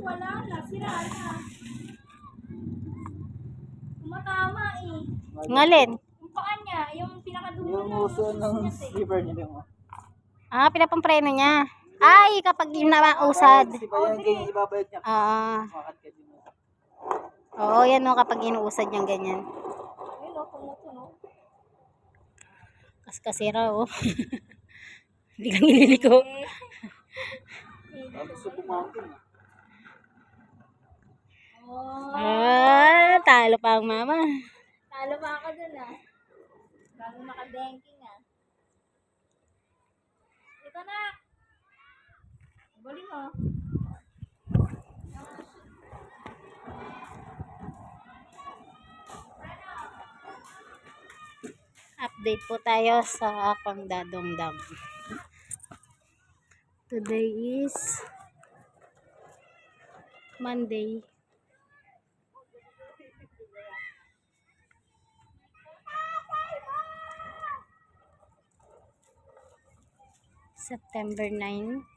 wala na. Sira na. Tumatama eh. Ngalin? Yung paa niya, yung pinakadulo Yung uso ng slipper niya mo. Ah, pinapampreno niya. Ay, kapag yung nausad. Di ba yan ganyan ibabayad niya? Makat ka din mo. Oo, yan o, kapag inuusad niyang ganyan. Ayun o, tumutuno. Kasira o. Hindi kang ililiko. Tapos sa pumountain. Oh. Talo pa ang mama. Talo pa ako dun ah. Bago naka-banking ah. Ito na. Galing oh. Update po tayo sa Pangdadong Dam. Today is Monday. September 9.